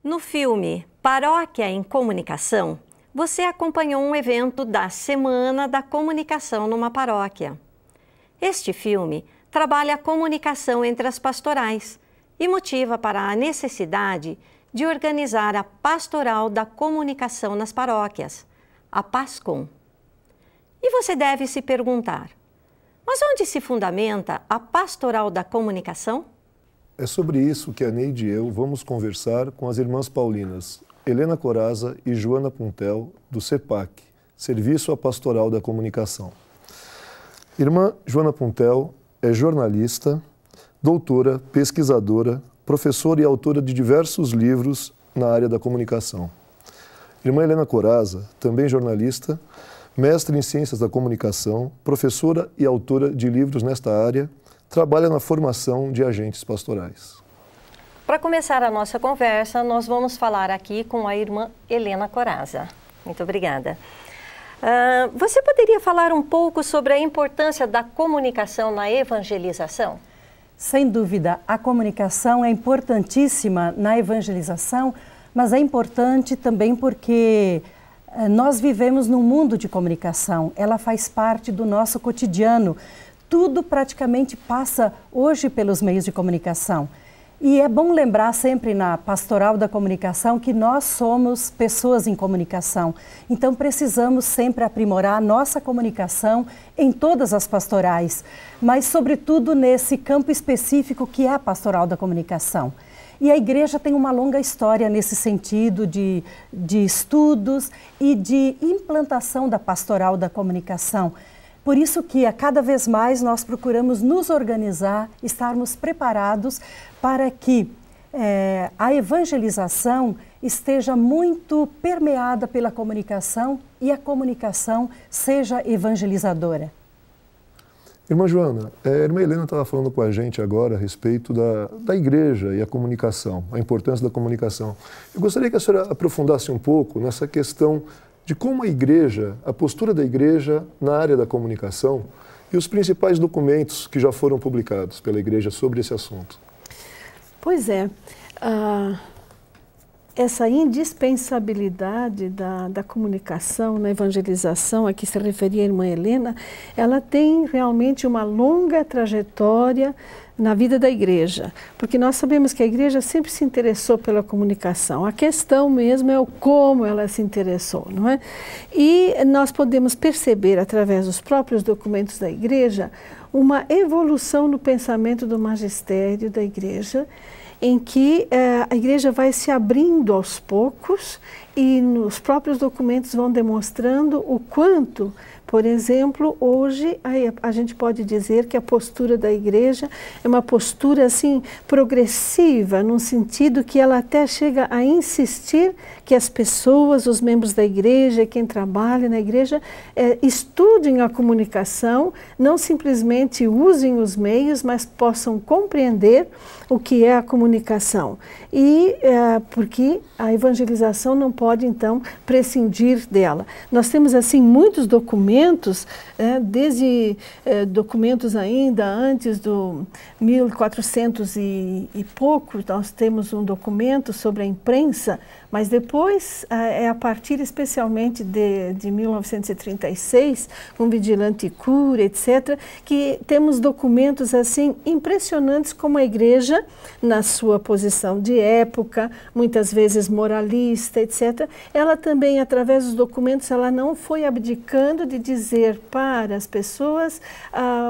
No filme Paróquia em Comunicação, você acompanhou um evento da Semana da Comunicação numa paróquia. Este filme trabalha a comunicação entre as pastorais e motiva para a necessidade de organizar a Pastoral da Comunicação nas paróquias, a PASCOM. E você deve se perguntar, mas onde se fundamenta a Pastoral da Comunicação? É sobre isso que a Neide e eu vamos conversar com as irmãs paulinas Helena Corazza e Joana Puntel, do CEPAC, Serviço à Pastoral da Comunicação. Irmã Joana Puntel é jornalista, doutora, pesquisadora, professora e autora de diversos livros na área da comunicação. Irmã Helena Corazza, também jornalista, mestre em Ciências da Comunicação, professora e autora de livros nesta área, trabalha na formação de agentes pastorais. Para começar a nossa conversa, nós vamos falar aqui com a irmã Helena Corazza. Muito obrigada. Você poderia falar um pouco sobre a importância da comunicação na evangelização? Sem dúvida, a comunicação é importantíssima na evangelização, mas é importante também porque nós vivemos num mundo de comunicação. Ela faz parte do nosso cotidiano. Tudo praticamente passa hoje pelos meios de comunicação. E é bom lembrar sempre na Pastoral da Comunicação que nós somos pessoas em comunicação. Então precisamos sempre aprimorar a nossa comunicação em todas as pastorais, mas sobretudo nesse campo específico que é a Pastoral da Comunicação. E a igreja tem uma longa história nesse sentido de estudos e de implantação da Pastoral da Comunicação. Por isso que a cada vez mais nós procuramos nos organizar, estarmos preparados para que a evangelização esteja muito permeada pela comunicação e a comunicação seja evangelizadora. Irmã Joana, a irmã Helena estava falando com a gente agora a respeito da igreja e a comunicação, a importância da comunicação. Eu gostaria que a senhora aprofundasse um pouco nessa questão de como a igreja, a postura da igreja na área da comunicação e os principais documentos que já foram publicados pela igreja sobre esse assunto. Pois é, essa indispensabilidade da comunicação na evangelização a que se referia a irmã Helena, ela tem realmente uma longa trajetória na vida da igreja, porque nós sabemos que a igreja sempre se interessou pela comunicação. A questão mesmo é o como ela se interessou, não é? E nós podemos perceber, através dos próprios documentos da igreja, uma evolução no pensamento do magistério da igreja, em que a igreja vai se abrindo aos poucos e nos próprios documentos vão demonstrando o quanto, por exemplo, hoje a gente pode dizer que a postura da igreja é uma postura assim progressiva, num sentido que ela até chega a insistir que as pessoas, os membros da igreja, quem trabalha na igreja, estudem a comunicação, não simplesmente usem os meios, mas possam compreender o que é a comunicação. E porque a evangelização não pode, então, prescindir dela. Nós temos, assim, muitos documentos, desde documentos ainda antes do 1400 e pouco, nós temos um documento sobre a imprensa, mas depois, é a partir especialmente de 1936, com Vigilante Cura, etc., que temos documentos assim impressionantes como a igreja, na sua posição de época, muitas vezes moralista, etc., ela também, através dos documentos, ela não foi abdicando de dizer para as pessoas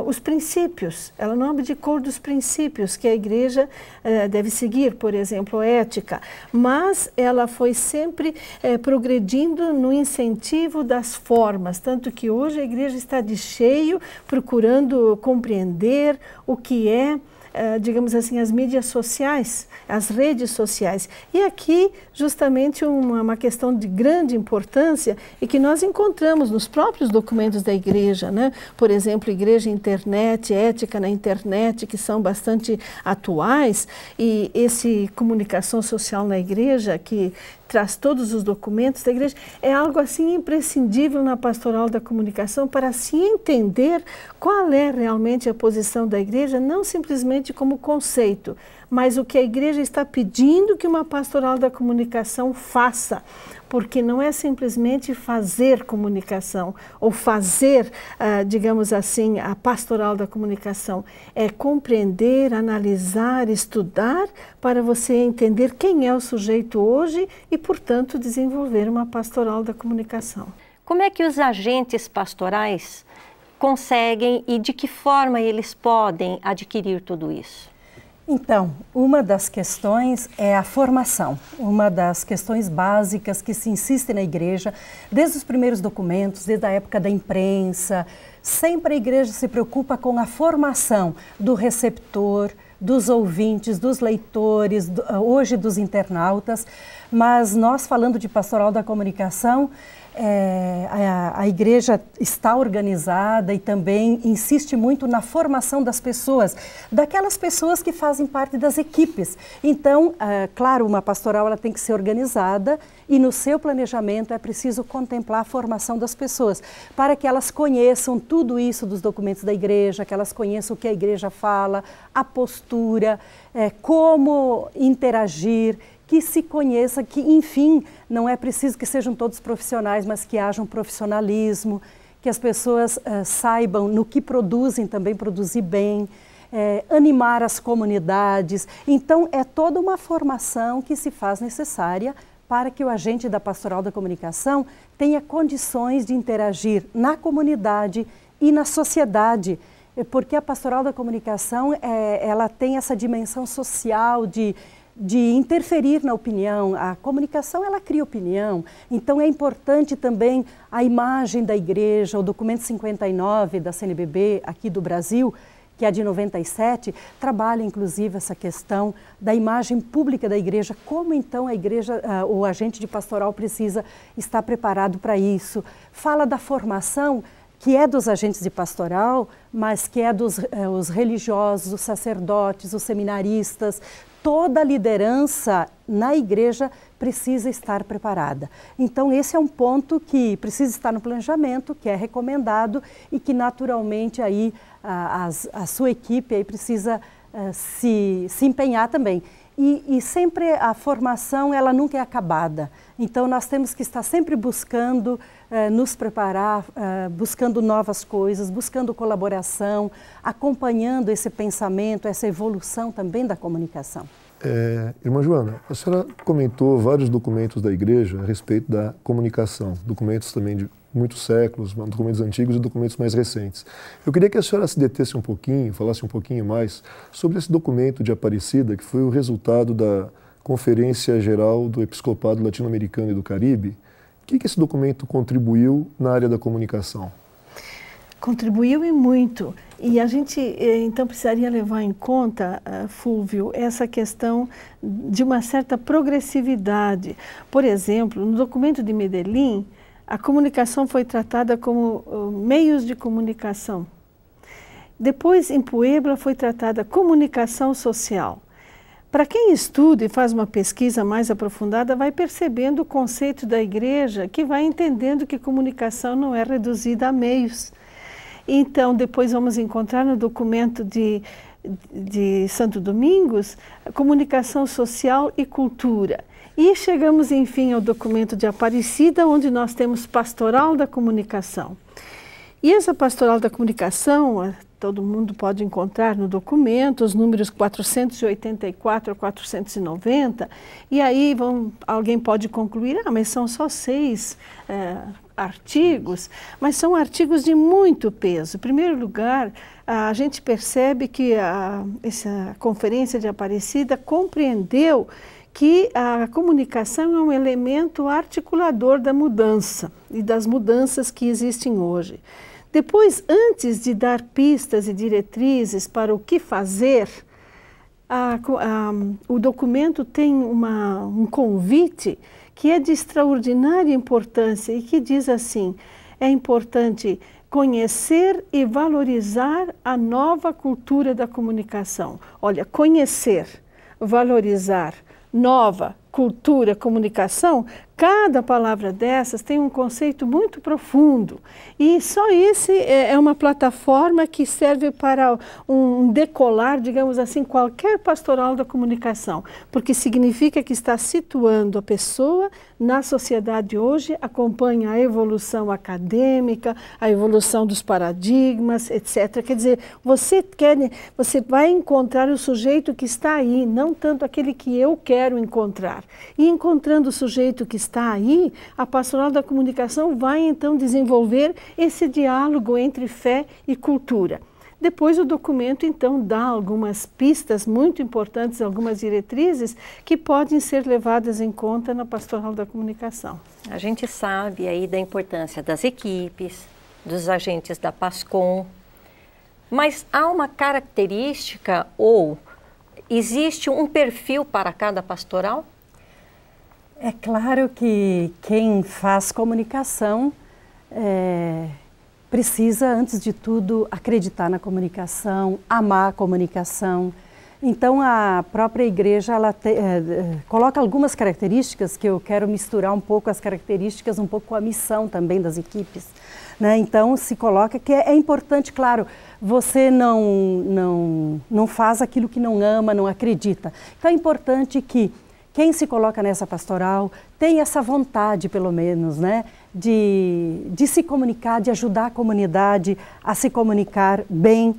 os princípios, ela não abdicou dos princípios que a igreja deve seguir, por exemplo, ética, mas ela foi sempre progredindo no incentivo das formas, tanto que hoje a igreja está de cheio procurando compreender o que é, digamos assim, as mídias sociais, as redes sociais. E aqui, justamente, uma questão de grande importância e que nós encontramos nos próprios documentos da igreja, né? Por exemplo, Igreja e Internet, Ética na Internet, que são bastante atuais, e esse Comunicação Social na Igreja, que traz todos os documentos da igreja, é algo assim imprescindível na pastoral da comunicação para se entender qual é realmente a posição da igreja, não simplesmente somente como conceito, mas o que a igreja está pedindo que uma pastoral da comunicação faça, porque não é simplesmente fazer comunicação ou fazer, digamos assim, a pastoral da comunicação. É compreender, analisar, estudar para você entender quem é o sujeito hoje e, portanto, desenvolver uma pastoral da comunicação. Como é que os agentes pastorais conseguem e de que forma eles podem adquirir tudo isso? Então, uma das questões é a formação, uma das questões básicas que se insiste na igreja, desde os primeiros documentos, desde a época da imprensa, sempre a igreja se preocupa com a formação do receptor, dos ouvintes, dos leitores, hoje dos internautas, mas nós falando de pastoral da comunicação, a igreja está organizada e também insiste muito na formação das pessoas, daquelas pessoas que fazem parte das equipes. Então, claro, uma pastoral ela tem que ser organizada e no seu planejamento é preciso contemplar a formação das pessoas, para que elas conheçam tudo isso dos documentos da igreja, que elas conheçam o que a igreja fala, a postura, como interagir, que se conheça, que, enfim, não é preciso que sejam todos profissionais, mas que haja um profissionalismo, que as pessoas saibam no que produzem, também produzir bem, animar as comunidades. Então, é toda uma formação que se faz necessária para que o agente da pastoral da comunicação tenha condições de interagir na comunidade e na sociedade, porque a pastoral da comunicação, ela tem essa dimensão social de interferir na opinião. A comunicação, ela cria opinião, então é importante também a imagem da igreja. O documento 59 da CNBB aqui do Brasil, que é de 97, trabalha inclusive essa questão da imagem pública da igreja, como então a igreja, o agente de pastoral precisa estar preparado para isso. Fala da formação, que é dos agentes de pastoral, mas que é dos os religiosos, os sacerdotes, os seminaristas. Toda a liderança na igreja precisa estar preparada. Então, esse é um ponto que precisa estar no planejamento, que é recomendado e que, naturalmente, aí, a sua equipe aí precisa se empenhar também. E sempre a formação, ela nunca é acabada. Então, nós temos que estar sempre buscando nos preparar, buscando novas coisas, buscando colaboração, acompanhando esse pensamento, essa evolução também da comunicação. Irmã Joana, a senhora comentou vários documentos da igreja a respeito da comunicação, documentos também de muitos séculos, documentos antigos e documentos mais recentes. Eu queria que a senhora se detesse um pouquinho, falasse um pouquinho mais sobre esse documento de Aparecida, que foi o resultado da Conferência Geral do Episcopado Latino-Americano e do Caribe. O que esse documento contribuiu na área da comunicação? Contribuiu e muito. E a gente, então, precisaria levar em conta, Fúlvio, essa questão de uma certa progressividade. Por exemplo, no documento de Medellín, a comunicação foi tratada como meios de comunicação. Depois, em Puebla, foi tratada comunicação social. Para quem estuda e faz uma pesquisa mais aprofundada, vai percebendo o conceito da igreja, que vai entendendo que comunicação não é reduzida a meios. Então, depois vamos encontrar no documento de Santo Domingos, comunicação social e cultura. E chegamos, enfim, ao documento de Aparecida, onde nós temos pastoral da comunicação. E essa pastoral da comunicação, todo mundo pode encontrar no documento, os números 484 a 490, e aí alguém pode concluir, mas são só 6 artigos, mas são artigos de muito peso. Em primeiro lugar, a gente percebe que essa conferência de Aparecida compreendeu que a comunicação é um elemento articulador da mudança e das mudanças que existem hoje. Depois, antes de dar pistas e diretrizes para o que fazer, o documento tem um convite que é de extraordinária importância e que diz assim: é importante conhecer e valorizar a nova cultura da comunicação. Olha, conhecer, valorizar, nova cultura, comunicação, Cada palavra dessas tem um conceito muito profundo e só esse é uma plataforma que serve para um decolar, digamos assim, qualquer pastoral da comunicação, porque significa que está situando a pessoa na sociedade hoje, acompanha a evolução acadêmica, a evolução dos paradigmas, etc. Quer dizer, você vai encontrar o sujeito que está aí, não tanto aquele que eu quero encontrar. E encontrando o sujeito que está aí, a pastoral da comunicação vai então desenvolver esse diálogo entre fé e cultura. Depois o documento então dá algumas pistas muito importantes, algumas diretrizes que podem ser levadas em conta na pastoral da comunicação. A gente sabe aí da importância das equipes, dos agentes da PASCOM, mas há uma característica ou existe um perfil para cada pastoral? É claro que quem faz comunicação precisa, antes de tudo, acreditar na comunicação, amar a comunicação. Então, a própria igreja coloca algumas características que eu quero misturar um pouco as características, um pouco com a missão também das equipes. Né? Então, se coloca que é importante, claro, você não faz aquilo que não ama, não acredita. Então, é importante que quem se coloca nessa pastoral tem essa vontade, pelo menos, né, de se comunicar, de ajudar a comunidade a se comunicar bem.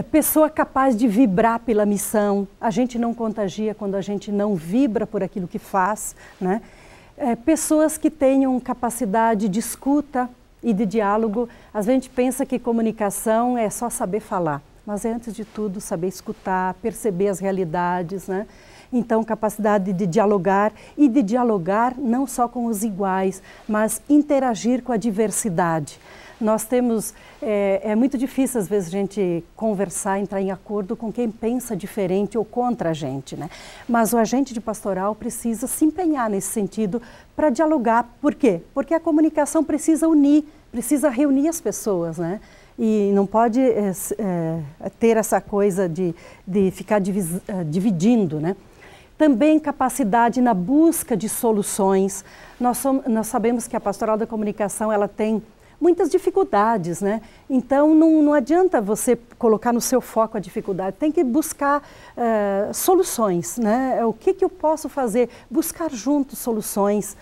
Pessoa capaz de vibrar pela missão. A gente não contagia quando a gente não vibra por aquilo que faz, né? Pessoas que tenham capacidade de escuta e de diálogo. A gente pensa que comunicação é só saber falar, mas é, antes de tudo, saber escutar, perceber as realidades, né? Então, capacidade de dialogar e de dialogar não só com os iguais, mas interagir com a diversidade. Nós temos, é muito difícil às vezes a gente conversar, entrar em acordo com quem pensa diferente ou contra a gente, né? Mas o agente de pastoral precisa se empenhar nesse sentido para dialogar. Por quê? Porque a comunicação precisa unir, precisa reunir as pessoas, né? E não pode ter essa coisa de ficar dividindo, né? Também capacidade na busca de soluções. Nós sabemos que a pastoral da comunicação ela tem muitas dificuldades, né? Então não adianta você colocar no seu foco a dificuldade, tem que buscar soluções, né? O que eu posso fazer? Buscar juntos soluções.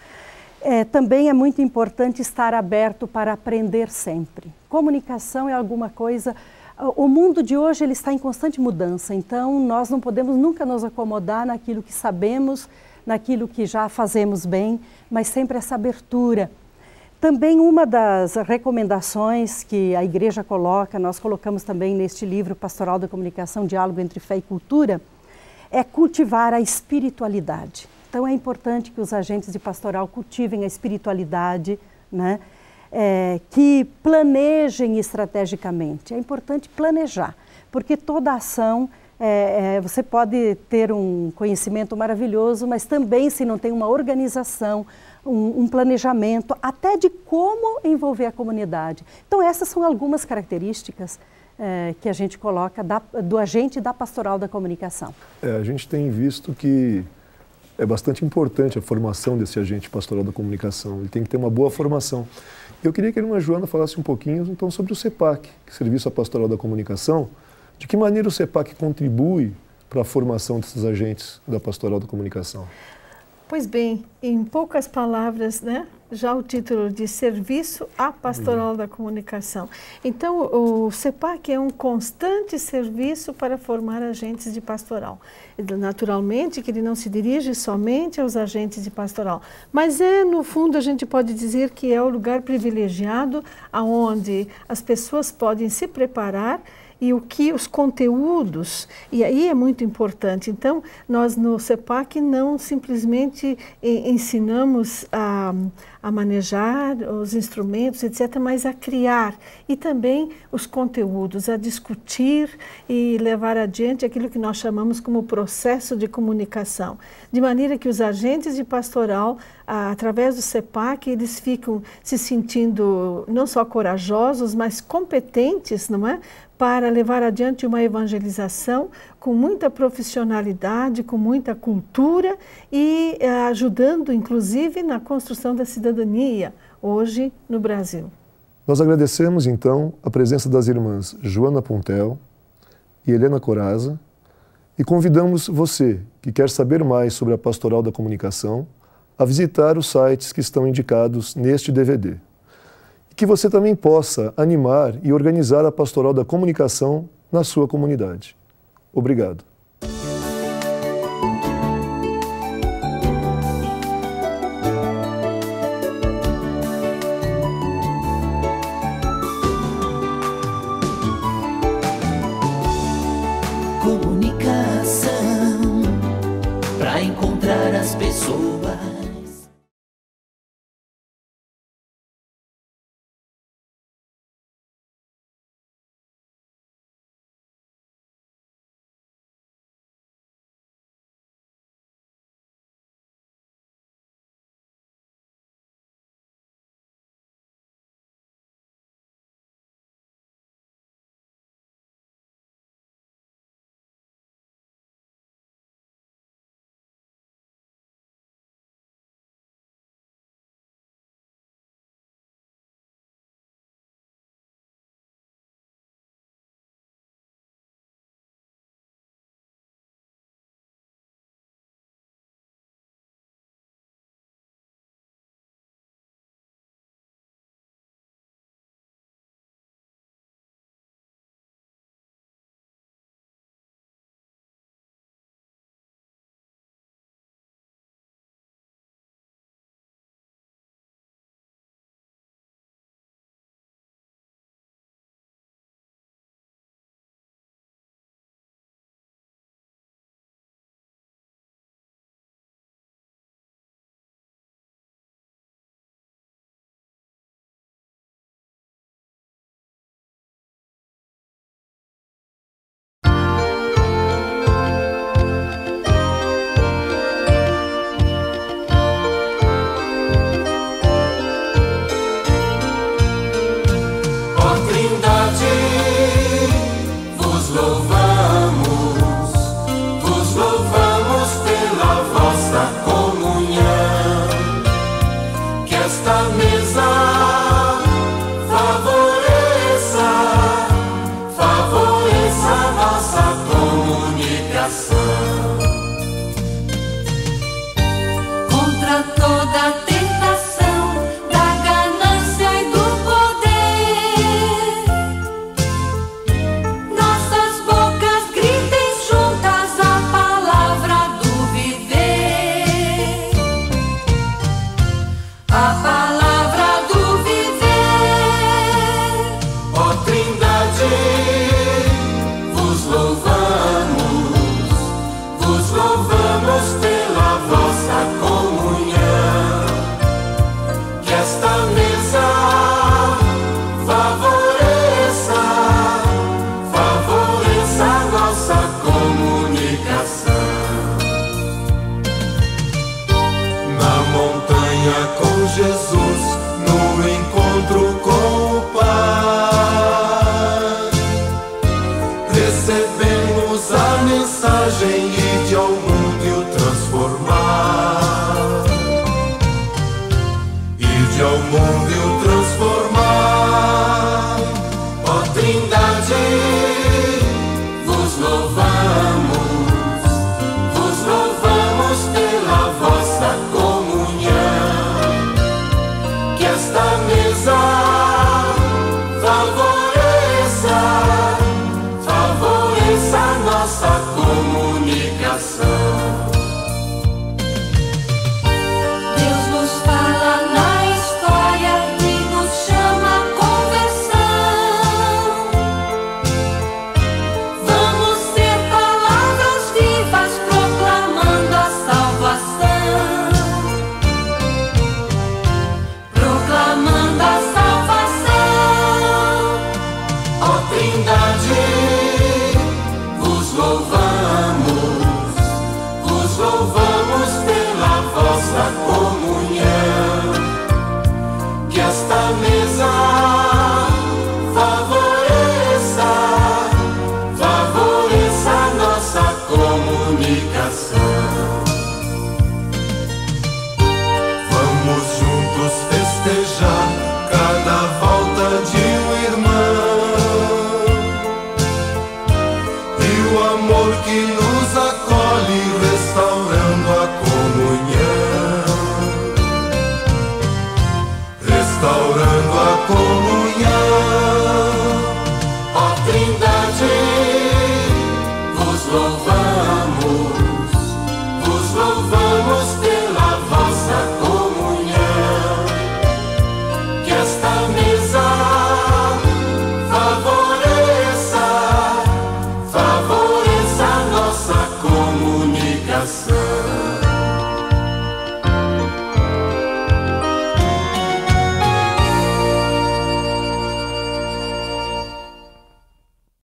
Também é muito importante estar aberto para aprender sempre. Comunicação é alguma coisa... O mundo de hoje ele está em constante mudança, então nós não podemos nunca nos acomodar naquilo que sabemos, naquilo que já fazemos bem, mas sempre essa abertura. Também uma das recomendações que a igreja coloca, nós colocamos também neste livro Pastoral da Comunicação, Diálogo entre Fé e Cultura, é cultivar a espiritualidade. Então é importante que os agentes de pastoral cultivem a espiritualidade, né? Que planejem estrategicamente. É importante planejar, porque toda ação, você pode ter um conhecimento maravilhoso, mas também se não tem uma organização, um planejamento, até de como envolver a comunidade. Então essas são algumas características que a gente coloca do agente da pastoral da comunicação. A gente tem visto que é bastante importante a formação desse agente pastoral da comunicação. Ele tem que ter uma boa formação. Eu queria que a irmã Joana falasse um pouquinho então sobre o CEPAC, Serviço Pastoral da Comunicação. De que maneira o CEPAC contribui para a formação desses agentes da Pastoral da Comunicação? Pois bem, em poucas palavras, né? Já o título de Serviço à Pastoral da Comunicação. Então, o CEPAC é um constante serviço para formar agentes de pastoral. Naturalmente que ele não se dirige somente aos agentes de pastoral, mas no fundo, a gente pode dizer que é o lugar privilegiado aonde as pessoas podem se preparar e os conteúdos, e aí é muito importante. Então, nós no CEPAC não simplesmente ensinamos a manejar os instrumentos, etc., mas a criar e também os conteúdos, a discutir e levar adiante aquilo que nós chamamos como processo de comunicação, de maneira que os agentes de pastoral, através do CEPAC, eles ficam se sentindo não só corajosos, mas competentes, não é? para levar adiante uma evangelização com muita profissionalidade, com muita cultura e ajudando, inclusive, na construção da cidadania, hoje no Brasil. Nós agradecemos, então, a presença das irmãs Joana Puntel e Helena Corazza e convidamos você, que quer saber mais sobre a Pastoral da Comunicação, a visitar os sites que estão indicados neste DVD. E que você também possa animar e organizar a Pastoral da Comunicação na sua comunidade. Obrigado. Comunicação para encontrar as pessoas. Vos louvamos pela vossa comunhão, desejar.